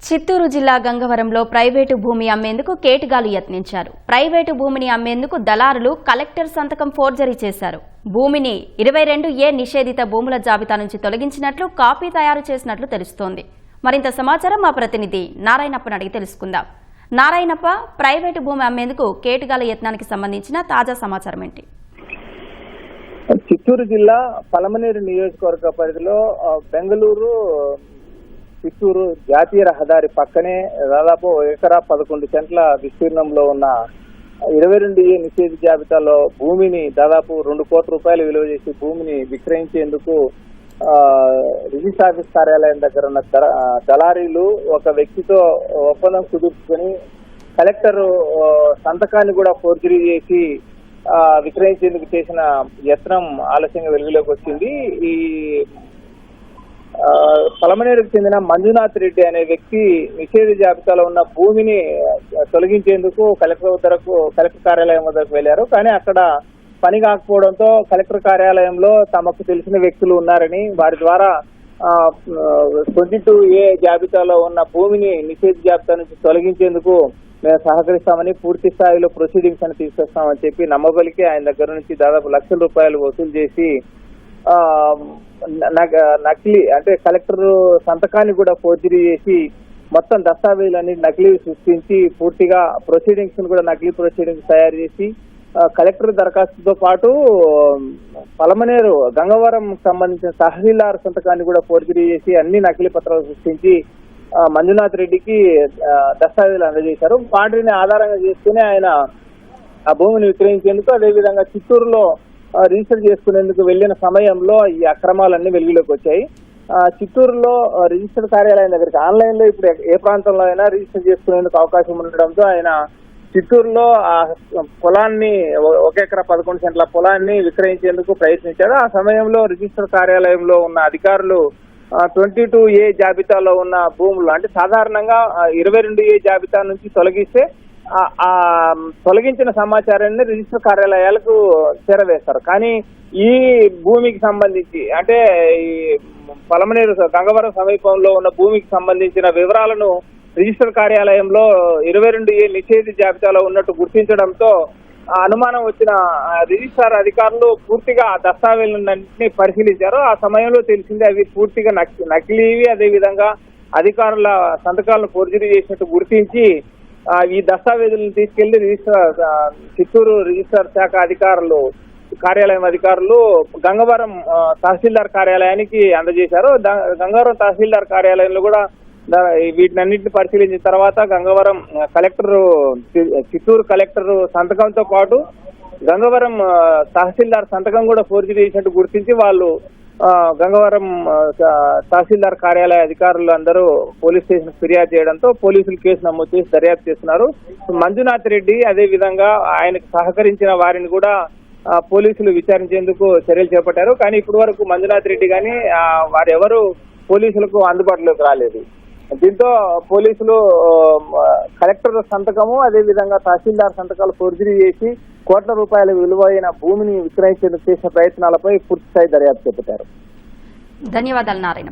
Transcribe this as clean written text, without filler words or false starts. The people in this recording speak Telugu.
చిత్తూరు జిల్లా గంగవరంలో ప్రైవేటు భూమి అమ్మేందుకు కేటుగాలు యత్నించారు. ప్రైవేటు భూమిని అమ్మేందుకు దళారులు కలెక్టర్ సంతకం ఫోర్జరీ చేశారు. భూమిని 22A నిషేధిత భూముల జాబితా నుంచి తొలగించినట్లు కాపీ తయారు చేసినట్లు తెలుస్తోంది. మరింత సమాచారం మా ప్రతినిధి నారాయణప్పని అడిగి తెలుసుకుందాం. నారాయణప్ప, ప్రైవేటు భూమి అమ్మేందుకు కేటుగాల యత్నానికి సంబంధించిన తాజా సమాచారం ఏంటి? చిత్తూరు జిల్లా పలమనేరు నియోజకవర్గ పరిధిలో బెంగళూరు చిత్తూరు జాతీయ రహదారి పక్కనే దాదాపు ఎకరా 11 సెంట్ల విస్తీర్ణంలో ఉన్న 22A నిషేధ జాబితాలో భూమిని దాదాపు 2 కోట్ల రూపాయలు విలువ చేసి భూమిని విక్రయించేందుకు రిజిస్టర్ ఆఫీస్ కార్యాలయం దగ్గర ఉన్న దళారీలు ఒక వ్యక్తితో ఒప్పందం కుదుర్చుకొని కలెక్టర్ సంతకాన్ని కూడా ఫోర్జరీ చేసి విక్రయించేందుకు చేసిన యత్నం ఆలస్యంగా వెలుగులోకి వచ్చింది. ఈ పలమనేరుకు చెందిన మంజునాథ్ రెడ్డి అనే వ్యక్తి నిషేధ జాబితాలో ఉన్న భూమిని తొలగించేందుకు కలెక్టర్ కార్యాలయం వద్దకు వెళ్లారు. కానీ అక్కడ పని కాకపోవడంతో కలెక్టర్ కార్యాలయంలో తమకు తెలిసిన వ్యక్తులు ఉన్నారని, వారి ద్వారా 22A జాబితాలో ఉన్న భూమిని నిషేధ జాబితా నుంచి తొలగించేందుకు మేము సహకరిస్తామని, పూర్తి స్థాయిలో ప్రొసీడింగ్స్ అని తీసుకొస్తామని చెప్పి నమ్మబలికి ఆయన దగ్గర నుంచి దాదాపు ₹1,00,000 వసూలు చేసి నకిలీ అంటే కలెక్టర్ సంతకాన్ని కూడా ఫోర్జరీ చేసి మొత్తం దస్తావేజులన్నీ నకిలీ సృష్టించి పూర్తిగా ప్రొసీడింగ్స్ కూడా నకిలీ ప్రొసీడింగ్స్ తయారు చేసి కలెక్టర్ దరఖాస్తుతో పాటు పలమనేరు గంగవరం సంబంధించిన తహసీల్దార్ సంతకాన్ని కూడా ఫోర్జరీ చేసి అన్ని నకిలీ పత్రాలు సృష్టించి మంజునాథ్ రెడ్డికి దస్తావేజులు అందజేశారు. వాటిని ఆధారంగా చేసుకుని ఆయన ఆ భూమిని విక్రయించేందుకు, అదేవిధంగా చిత్తూరులో రిజిస్టర్ చేసుకునేందుకు వెళ్లిన సమయంలో ఈ అక్రమాలన్నీ వెలుగులోకి వచ్చాయి. చిత్తూరులో రిజిస్టర్ కార్యాలయం దగ్గరికి ఆన్లైన్ లో ఇప్పుడు ఏ ప్రాంతంలో అయినా రిజిస్టర్ చేసుకునేందుకు అవకాశం ఉండడంతో ఆయన చిత్తూరులో ఆ పొలాన్ని 1 ఎకరా 11 సెంట్ల పొలాన్ని విక్రయించేందుకు ప్రయత్నించారు. ఆ సమయంలో రిజిస్టర్ కార్యాలయంలో ఉన్న అధికారులు 22A జాబితాలో ఉన్న భూములు అంటే సాధారణంగా 22A జాబితా నుంచి తొలగిస్తే ఆ తొలగించిన సమాచారాన్ని రిజిస్టర్ కార్యాలయాలకు చేరవేస్తారు. కానీ ఈ భూమికి సంబంధించి అంటే ఈ పలమనేరు గంగవరం సమీపంలో ఉన్న భూమికి సంబంధించిన వివరాలను రిజిస్టర్ కార్యాలయంలో 22A నిషేధ జాబితాలో ఉన్నట్టు గుర్తించడంతో అనుమానం వచ్చిన రిజిస్ట్రార్ అధికారులు పూర్తిగా ఆ దస్తావేజులన్నింటినీ పరిశీలించారు. ఆ సమయంలో తెలిసింది అవి పూర్తిగా నకిలీవి, అదేవిధంగా అధికారుల సంతకాలను ఫోర్జరీ చేసినట్టు గుర్తించి ఈ దస్తావేజులను తీసుకెళ్లి చిత్తూరు రిజిస్టర్ శాఖ కార్యాలయం అధికారులు గంగవరం తహసీల్దార్ కార్యాలయానికి అందజేశారు. గంగవరం తహసీల్దార్ కార్యాలయంలో కూడా వీటినన్నింటిని పరిశీలించిన తర్వాత గంగవరం చిత్తూరు కలెక్టర్ సంతకంతో పాటు గంగవరం తహసీల్దార్ సంతకం కూడా ఫోర్జరీ చేసినట్టు గుర్తించి వాళ్ళు గంగవరం తహసీల్దార్ కార్యాలయ అధికారులు అందరూ పోలీస్ స్టేషన్ ఫిర్యాదు చేయడంతో పోలీసులు కేసు నమోదు చేసి దర్యాప్తు చేస్తున్నారు. మంజునాథ్ రెడ్డి అదే విధంగా ఆయనకు సహకరించిన వారిని కూడా పోలీసులు విచారించేందుకు చర్యలు చేపట్టారు. కానీ ఇప్పటి వరకు మంజునాథ్ రెడ్డి కానీ వారెవరూ పోలీసులకు అందుబాటులోకి రాలేదు. దీంతో పోలీసులు కలెక్టర్ సంతకము అదే విధంగా తహసీల్దార్ సంతకాలు ఫోర్జరీ చేసి కోట్ల రూపాయల విలువైన భూమిని విక్రయించేందుకు చేసిన ప్రయత్నాలపై పూర్తి స్థాయి దర్యాప్తు చేపట్టారు. ధన్యవాదాలు నారాయణ.